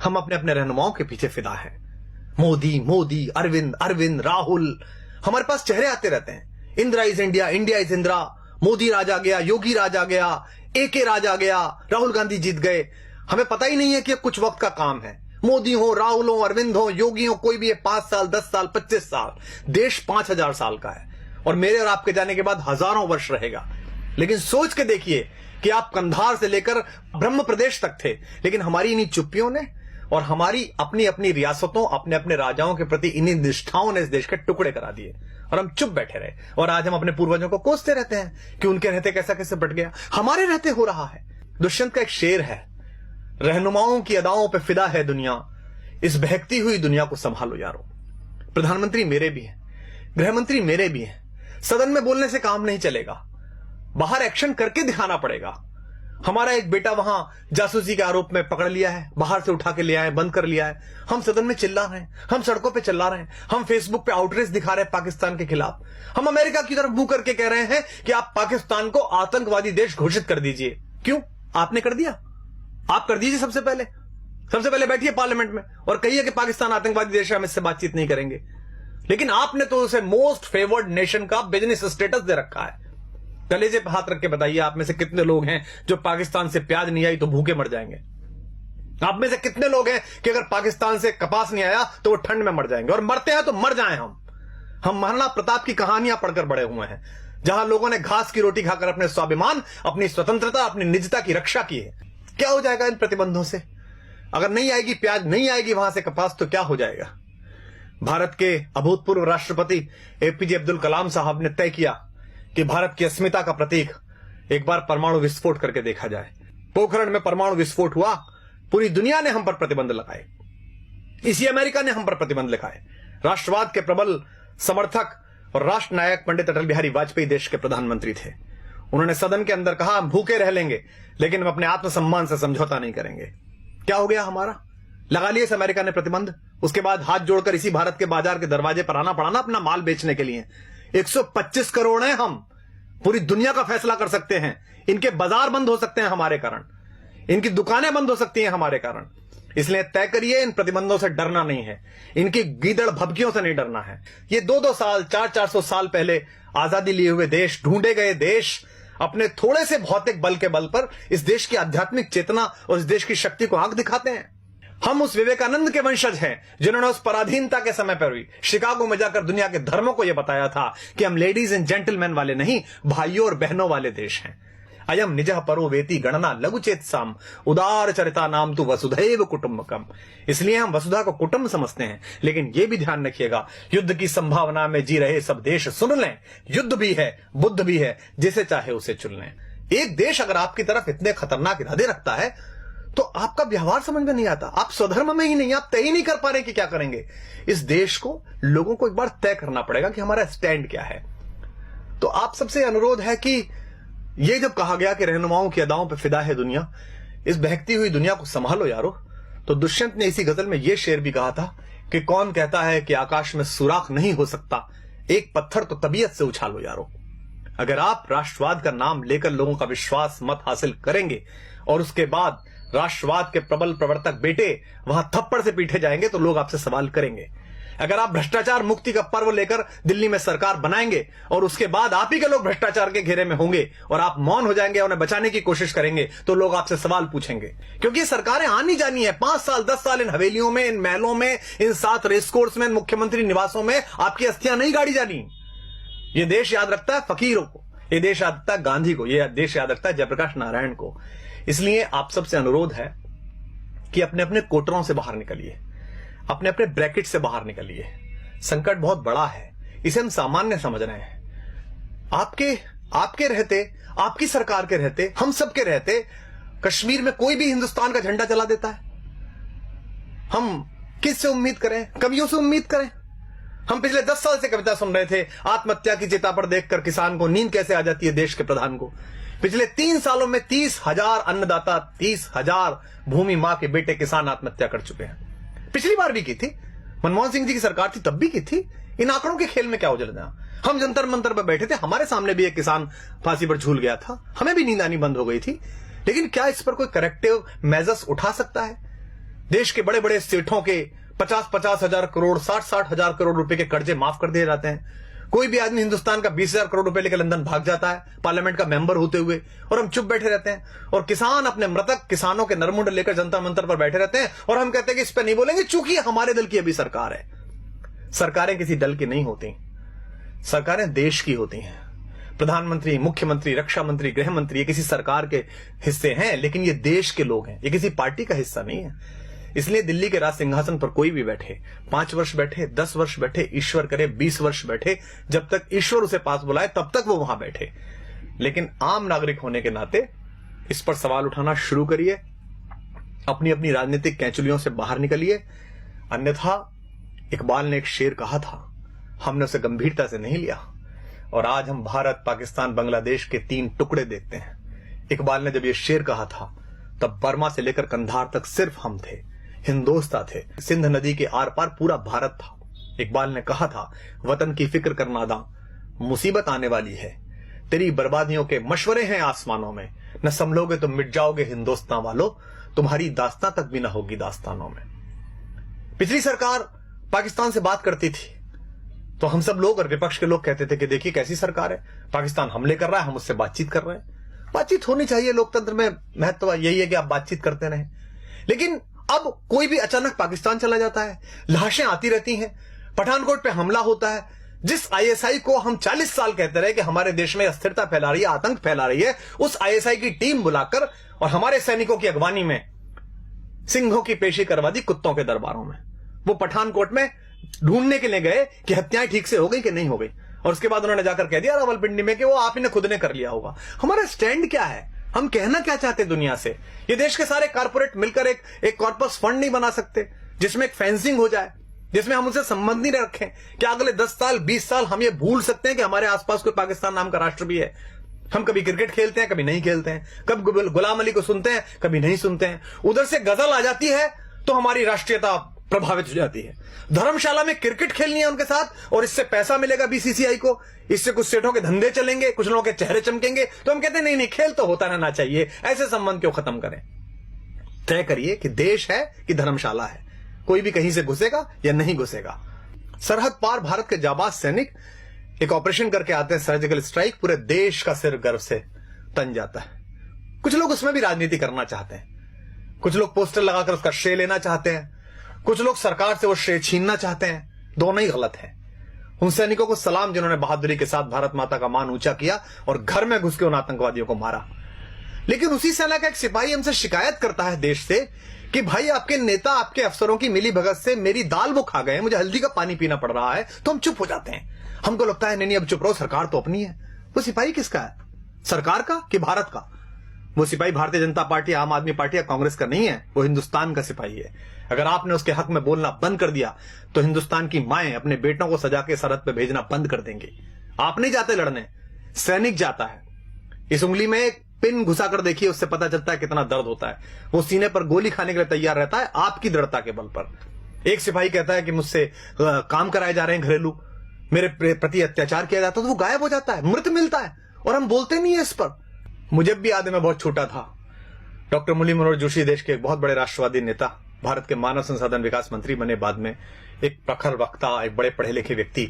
हम अपने अपने रहनुमाओं के पीछे फिदा हैं। मोदी मोदी, अरविंद अरविंद, राहुल, हमारे पास चेहरे आते रहते हैं। Indira is India, India is Indira, Modi राज आ गया, योगी राज आ गया, एके राज आ गया, राहुल गांधी जीत गए। हमें पता ही नहीं है कि कुछ वक्त का काम है। मोदी हो, राहुल हो, अरविंद हो, योगी हो, कोई भी है, 5 साल, 10 साल, 25 साल, देश 5000 साल का है और मेरे और आपके जाने के बाद हजारों वर्ष रहेगा। लेकिन सोच के देखिए कि आप कंधार से लेकर ब्रह्म प्रदेश तक थे, लेकिन हमारी इन्हीं चुप्पियों ने और हमारी अपनी अपनी रियासतों, अपने अपने राजाओं के प्रति इन्हीं निष्ठाओं ने इस देश के टुकड़े करा दिए और हम चुप बैठे रहे। और आज हम अपने पूर्वजों को कोसते रहते हैं कि उनके रहते कैसा कैसे बट गया, हमारे रहते हो रहा है। दुष्यंत का एक शेर है, रहनुमाओं की अदाओं पे फिदा है दुनिया, इस बहकती हुई दुनिया को संभालो यारो। प्रधानमंत्री मेरे भी हैं, गृहमंत्री मेरे भी हैं। सदन में बोलने से काम नहीं चलेगा, बाहर एक्शन करके दिखाना पड़ेगा। हमारा एक बेटा वहां जासूसी के आरोप में पकड़ लिया है, बाहर से उठा के ले आए, बंद कर लिया है। हम सदन में चिल्ला रहे हैं, हम सड़कों पे चिल्ला रहे हैं, हम फेसबुक पे आउटरीच दिखा रहे हैं पाकिस्तान के खिलाफ। हम अमेरिका की तरफ मुंह करके कह रहे हैं कि आप पाकिस्तान को आतंकवादी देश घोषित कर दीजिए। क्यों? आपने कर दिया, आप कर दीजिए। सबसे पहले बैठिए पार्लियामेंट में और कहिए कि पाकिस्तान आतंकवादी देश है, हम इससे बातचीत नहीं करेंगे। लेकिन आपने तो उसे मोस्ट फेवर्ड नेशन का बिजनेस स्टेटस दे रखा है। कलेजे पे हाथ रख के बताइए, आप में से कितने लोग हैं जो पाकिस्तान से प्याज नहीं आई तो भूखे मर जाएंगे? आप में से कितने लोग हैं कि अगर पाकिस्तान से कपास नहीं आया तो वो ठंड में मर जाएंगे? और मरते हैं तो मर जाएं हम महाराणा प्रताप की कहानियां पढ़कर बड़े हुए हैं, जहां लोगों ने घास की रोटी खाकर अपने स्वाभिमान, अपनी स्वतंत्रता, अपनी निजता की रक्षा की है। क्या हो जाएगा इन प्रतिबंधों से? अगर नहीं आएगी प्याज, नहीं आएगी वहां से कपास, तो क्या हो जाएगा? भारत के अभूतपूर्व राष्ट्रपति एपीजे अब्दुल कलाम साहब ने तय किया कि भारत की अस्मिता का प्रतीक एक बार परमाणु विस्फोट करके देखा जाए। पोखरण में परमाणु विस्फोट हुआ, पूरी दुनिया ने हम पर प्रतिबंध लगाए, इसी अमेरिका ने हम पर प्रतिबंध लगाए। राष्ट्रवाद के प्रबल समर्थक और राष्ट्र नायक पंडित अटल बिहारी वाजपेयी देश के प्रधानमंत्री थे। उन्होंने सदन के अंदर कहा, हम भूखे रह लेंगे लेकिन हम अपने आत्मसम्मान से समझौता नहीं करेंगे। क्या हो गया हमारा? लगा लिए इस अमेरिका ने प्रतिबंध। उसके बाद हाथ जोड़कर इसी भारत के बाजार के दरवाजे पर आना पड़ा ना अपना माल बेचने के लिए। 125 करोड़ हैं हम, पूरी दुनिया का फैसला कर सकते हैं। इनके बाजार बंद हो सकते हैं हमारे कारण, इनकी दुकानें बंद हो सकती हैं हमारे कारण। इसलिए तय करिए, इन प्रतिबंधों से डरना नहीं है, इनकी गीदड़ भभकियों से नहीं डरना है। ये 2-2 साल, 400-400 साल पहले आजादी लिए हुए देश, ढूंढे गए देश, अपने थोड़े से भौतिक बल के बल पर इस देश की आध्यात्मिक चेतना और इस देश की शक्ति को आंख दिखाते हैं। हम उस विवेकानंद के वंशज हैं जिन्होंने उस पराधीनता के समय पर भी शिकागो में जाकर दुनिया के धर्मों को यह बताया था कि हम लेडीज एंड जेंटलमैन वाले नहीं, भाइयों और बहनों वाले देश हैं। अयम निजः परो वेति गणना लघुचेत साम उदार चरिता नाम तु वसुधैव कुटुंबकम। इसलिए हम वसुधा को कुटुंब समझते हैं। लेकिन यह भी ध्यान रखिएगा, युद्ध की संभावना में जी रहे सब देश सुन लें, युद्ध भी है, बुद्ध भी है, जिसे चाहे उसे चुन लें। एक देश अगर आपकी तरफ इतने खतरनाक इरादे रखता है तो आपका व्यवहार समझ में नहीं आता, आप स्वधर्म में ही नहीं, आप तय ही नहीं कर पा रहे कि क्या करेंगे। इस देश को, लोगों को एक बार तय करना पड़ेगा कि हमारा स्टैंड क्या है। तो आप सबसे अनुरोध है कि ये जब कहा गया कि रहनुमाओं की अदाओं पर फिदा है दुनिया, इस बहकती हुई दुनिया को संभालो यारो, तो दुष्यंत ने इसी गजल में यह शेर भी कहा था कि कौन कहता है कि आकाश में सुराख नहीं हो सकता, एक पत्थर तो तबीयत से उछालो यारो। अगर आप राष्ट्रवाद का नाम लेकर लोगों का विश्वास मत हासिल करेंगे और उसके बाद राष्ट्रवाद के प्रबल प्रवर्तक बेटे वहां थप्पड़ से पीटे जाएंगे तो लोग आपसे सवाल करेंगे। अगर आप भ्रष्टाचार मुक्ति का पर्व लेकर दिल्ली में सरकार बनाएंगे और उसके बाद आप ही के लोग भ्रष्टाचार के घेरे में होंगे और आप मौन हो जाएंगे, उन्हें बचाने की कोशिश करेंगे, तो लोग आपसे सवाल पूछेंगे। क्योंकि सरकारें आनी जानी है, 5 साल 10 साल इन हवेलियों में, इन महलों में, इन 7 रेसकोर्स में, मुख्यमंत्री निवासों में आपकी अस्थियां नहीं गाड़ी जानी। यह देश याद रखता है फकीरों को, यह देश याद रखता है गांधी को, यह देश याद रखता है जयप्रकाश नारायण को। इसलिए आप सबसे अनुरोध है कि अपने अपने कोटरों से बाहर निकलिए, अपने अपने ब्रैकेट से बाहर निकलिए। संकट बहुत बड़ा है, इसे हम सामान्य समझ रहे हैं। आपके रहते, आपकी सरकार के रहते, हम सब के रहते कश्मीर में कोई भी हिंदुस्तान का झंडा जला देता है। हम किससे उम्मीद करें? कवियों से उम्मीद करें? हम पिछले 10 साल से कविता सुन रहे थे, आत्महत्या की चिता पर देखकर किसान को नींद कैसे आ जाती है देश के प्रधान को। पिछले 3 सालों में 30,000 अन्नदाता, 30,000 भूमि मां के बेटे किसान आत्महत्या कर चुके हैं। पिछली बार भी की थी, मनमोहन सिंह जी की सरकार थी तब भी की थी। इन आंकड़ों के खेल में क्या उलझना? हम जंतर मंतर पर बैठे थे, हमारे सामने भी एक किसान फांसी पर झूल गया था, हमें भी नींद आनी बंद हो गई थी। लेकिन क्या इस पर कोई करेक्टिव मेजर्स उठा सकता है? देश के बड़े बड़े सेठों के 50-50 हजार करोड़, 60-60 हजार करोड़ रुपए के कर्जे माफ कर दिए जाते हैं। कोई भी आदमी हिंदुस्तान का 20,000 करोड़ रुपए लेकर लंदन भाग जाता है पार्लियामेंट का मेंबर होते हुए, और हम चुप बैठे रहते हैं। और किसान अपने मृतक किसानों के नरमुंड लेकर जनता मंत्र पर बैठे रहते हैं, और हम कहते हैं कि इस पर नहीं बोलेंगे चूंकि हमारे दल की अभी सरकार है। सरकारें किसी दल की नहीं होती, सरकारें देश की होती हैं। प्रधानमंत्री, मुख्यमंत्री, रक्षा मंत्री, गृह मंत्री ये किसी सरकार के हिस्से हैं, लेकिन ये देश के लोग हैं, ये किसी पार्टी का हिस्सा नहीं है। इसलिए दिल्ली के राज सिंहासन पर कोई भी बैठे, 5 वर्ष बैठे, 10 वर्ष बैठे, ईश्वर करे 20 वर्ष बैठे, जब तक ईश्वर उसे पास बुलाए तब तक वो वहां बैठे। लेकिन आम नागरिक होने के नाते इस पर सवाल उठाना शुरू करिए, अपनी अपनी राजनीतिक कैंचुलियों से बाहर निकलिए। अन्यथा इकबाल ने एक शेर कहा था, हमने उसे गंभीरता से नहीं लिया, और आज हम भारत, पाकिस्तान, बांग्लादेश के 3 टुकड़े देखते हैं। इकबाल ने जब यह शेर कहा था तब बर्मा से लेकर कंधार तक सिर्फ हम थे, हिंदोस्तान थे, सिंध नदी के आर पार पूरा भारत था। इकबाल ने कहा था, वतन की फिक्र कर नादां, मुसीबत आने वाली है, तेरी बर्बादियों के मशवरे हैं आसमानों में, न संभलोगे तो मिट जाओगे हिंदुस्तान वालों, तुम्हारी दास्तां तक भी न होगी दास्तानों में। पिछली सरकार पाकिस्तान से बात करती थी तो हम सब लोग और विपक्ष के लोग कहते थे कि देखिए कैसी सरकार है, पाकिस्तान हमले कर रहा है, हम उससे बातचीत कर रहे हैं। बातचीत होनी चाहिए, लोकतंत्र में महत्व यही है कि आप बातचीत करते रहें। लेकिन अब कोई भी अचानक पाकिस्तान चला जाता है, लाशें आती रहती हैं, पठानकोट पे हमला होता है। जिस आईएसआई को हम 40 साल कहते रहे कि हमारे देश में अस्थिरता फैला रही है, आतंक फैला रही है, उस आईएसआई की टीम बुलाकर और हमारे सैनिकों की अगवानी में सिंहों की पेशी करवा दी कुत्तों के दरबारों में। वो पठानकोट में ढूंढने के लिए गए कि हत्याएं ठीक से हो गई कि नहीं हो गई, और उसके बाद उन्होंने जाकर कह दिया रावलपिंडी में कि वो आप ही ने खुद ने कर लिया होगा। हमारा स्टैंड क्या है, हम कहना क्या चाहते हैं दुनिया से? ये देश के सारे कारपोरेट मिलकर एक कॉर्पस फंड नहीं बना सकते जिसमें एक फेंसिंग हो जाए, जिसमें हम उनसे संबंध नहीं रखें? क्या अगले 10 साल 20 साल हम ये भूल सकते हैं कि हमारे आसपास कोई पाकिस्तान नाम का राष्ट्र भी है? हम कभी क्रिकेट खेलते हैं, कभी नहीं खेलते हैं, कभी गुलाम अली को सुनते हैं, कभी नहीं सुनते हैं। उधर से गजल आ जाती है तो हमारी राष्ट्रीयता प्रभावित हो जाती है। धर्मशाला में क्रिकेट खेलनी है उनके साथ और इससे पैसा मिलेगा बीसीसीआई को, इससे कुछ सेठों के धंधे चलेंगे, कुछ लोगों के चेहरे चमकेंगे, तो हम कहते हैं नहीं नहीं, खेल तो होता रहना चाहिए, ऐसे संबंध क्यों खत्म करें? तय करिए कि देश है कि धर्मशाला है, कोई भी कहीं से घुसेगा या नहीं घुसेगा। सरहद पार भारत के जाबाज सैनिक एक ऑपरेशन करके आते हैं, सर्जिकल स्ट्राइक, पूरे देश का सिर गर्व से तन जाता है। कुछ लोग उसमें भी राजनीति करना चाहते हैं, कुछ लोग पोस्टर लगाकर उसका श्रेय लेना चाहते हैं, कुछ लोग सरकार से वो श्रेय छीनना चाहते हैं। दोनों ही गलत है। उन सैनिकों को सलाम जिन्होंने बहादुरी के साथ भारत माता का मान ऊंचा किया और घर में घुस के उन आतंकवादियों को मारा। लेकिन उसी सेना का एक सिपाही हमसे शिकायत करता है देश से कि भाई आपके नेता, आपके अफसरों की मिली भगत से मेरी दाल वो खा गए, मुझे हल्दी का पानी पीना पड़ रहा है। तो हम चुप हो जाते हैं। हमको लगता है नहीं अब चुप रहो, सरकार तो अपनी है। वो सिपाही किसका है, सरकार का कि भारत का? वो सिपाही भारतीय जनता पार्टी, आम आदमी पार्टी या कांग्रेस का नहीं है, वो हिंदुस्तान का सिपाही है। अगर आपने उसके हक में बोलना बंद कर दिया तो हिंदुस्तान की माएं अपने बेटों को सजा के सरहद पे भेजना बंद कर देंगी। आप नहीं जाते लड़ने, सैनिक जाता है। इस उंगली में एक पिन घुसा कर देखिए, उससे पता चलता है कितना दर्द होता है। वो सीने पर गोली खाने के लिए तैयार रहता है आपकी दृढ़ता के बल पर। एक सिपाही कहता है कि मुझसे काम कराए जा रहे हैं घरेलू, मेरे प्रति अत्याचार किया जाता है, तो वो गायब हो जाता है, मृत मिलता है, और हम बोलते नहीं है इस पर। मुझे भी याद है, मैं बहुत छोटा था, डॉक्टर मुरली मनोहर जोशी देश के एक बहुत बड़े राष्ट्रवादी नेता, भारत के मानव संसाधन विकास मंत्री बने बाद में, एक प्रखर वक्ता, एक बड़े पढ़े लिखे व्यक्ति,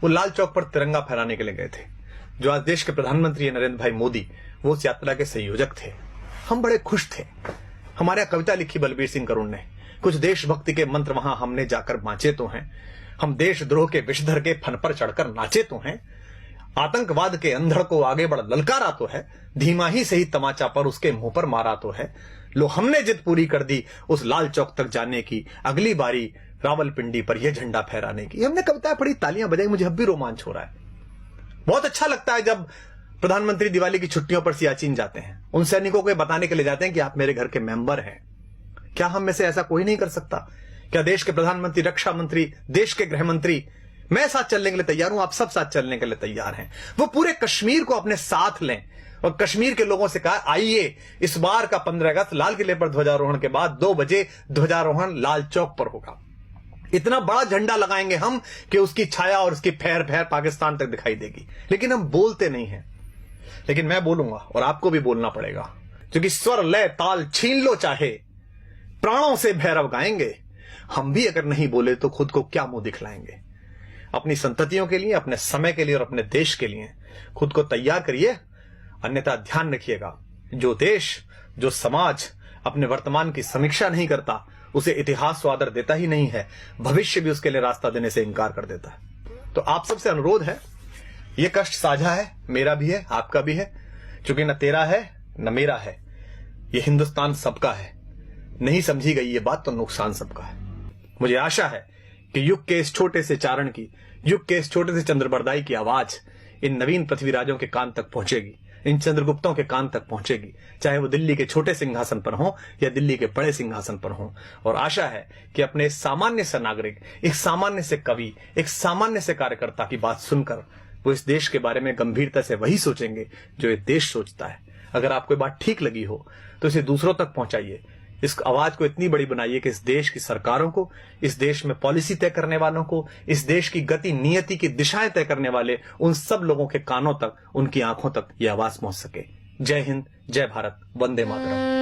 वो लाल चौक पर तिरंगा फहराने के लिए गए थे। जो आज देश के प्रधानमंत्री है नरेंद्र भाई मोदी, वो उस यात्रा के संयोजक थे। हम बड़े खुश थे। हमारे यहाँ कविता लिखी बलबीर सिंह करुण ने, कुछ देशभक्ति के मंत्र वहां हमने जाकर बांचे तो हैं, हम देशद्रोह के विषधर के फन पर चढ़कर नाचे तो हैं, आतंकवाद के अंधड़ को आगे बढ़ ललकारा तो है, धीमा ही सही तमाचा पर उसके मुंह पर मारा तो है। लो हमने जिद पूरी कर दी उस लाल चौक तक जाने की, अगली बारी रावलपिंडी पर यह झंडा फहराने की। हमने कविताएं पढ़ी, तालियां बजाई, मुझे अब भी रोमांच हो रहा है। बहुत अच्छा लगता है जब प्रधानमंत्री दिवाली की छुट्टियों पर सियाचिन जाते हैं, उन सैनिकों को बताने के लिए जाते हैं कि आप मेरे घर के मेंबर हैं। क्या हम में से ऐसा कोई नहीं कर सकता? क्या देश के प्रधानमंत्री, रक्षा मंत्री, देश के गृह मंत्री, मैं साथ चलने के लिए तैयार हूं, आप सब साथ चलने के लिए तैयार हैं। वो पूरे कश्मीर को अपने साथ लें और कश्मीर के लोगों से कहा आइए इस बार का 15 अगस्त लाल किले पर ध्वजारोहण के बाद 2 बजे ध्वजारोहण लाल चौक पर होगा। इतना बड़ा झंडा लगाएंगे हम कि उसकी छाया और उसकी फैर फैर पाकिस्तान तक दिखाई देगी। लेकिन हम बोलते नहीं हैं। लेकिन मैं बोलूंगा और आपको भी बोलना पड़ेगा, क्योंकि स्वर लय ताल छीन लो चाहे, प्राणों से भैरव गाएंगे। हम भी अगर नहीं बोले तो खुद को क्या मुंह दिखलाएंगे। अपनी संततियों के लिए, अपने समय के लिए और अपने देश के लिए खुद को तैयार करिए। अन्यथा ध्यान रखिएगा, जो देश, जो समाज अपने वर्तमान की समीक्षा नहीं करता, उसे इतिहास तो आदर देता ही नहीं है, भविष्य भी उसके लिए रास्ता देने से इनकार कर देता है। तो आप सबसे अनुरोध है, यह कष्ट साझा है, मेरा भी है, आपका भी है, क्योंकि न तेरा है न मेरा है, यह हिंदुस्तान सबका है। नहीं समझी गई ये बात तो नुकसान सबका है। मुझे आशा है कि युग के इस छोटे से चारण की, युग के इस छोटे से चंद्रबरदाई की आवाज इन नवीन पृथ्वीराजों के कान तक पहुंचेगी, इन चंद्रगुप्तों के कान तक पहुंचेगी, चाहे वो दिल्ली के छोटे सिंहासन पर हो या दिल्ली के बड़े सिंहासन पर हो। और आशा है कि अपने सामान्य से नागरिक, एक सामान्य से कवि, एक सामान्य से कार्यकर्ता की बात सुनकर वो इस देश के बारे में गंभीरता से वही सोचेंगे जो ये देश सोचता है। अगर आपको बात ठीक लगी हो तो इसे दूसरों तक पहुंचाइए, इस आवाज को इतनी बड़ी बनाइए कि इस देश की सरकारों को, इस देश में पॉलिसी तय करने वालों को, इस देश की गति नियति की दिशाएं तय करने वाले उन सब लोगों के कानों तक, उनकी आंखों तक यह आवाज पहुंच सके। जय हिंद, जय भारत, वंदे मातरम।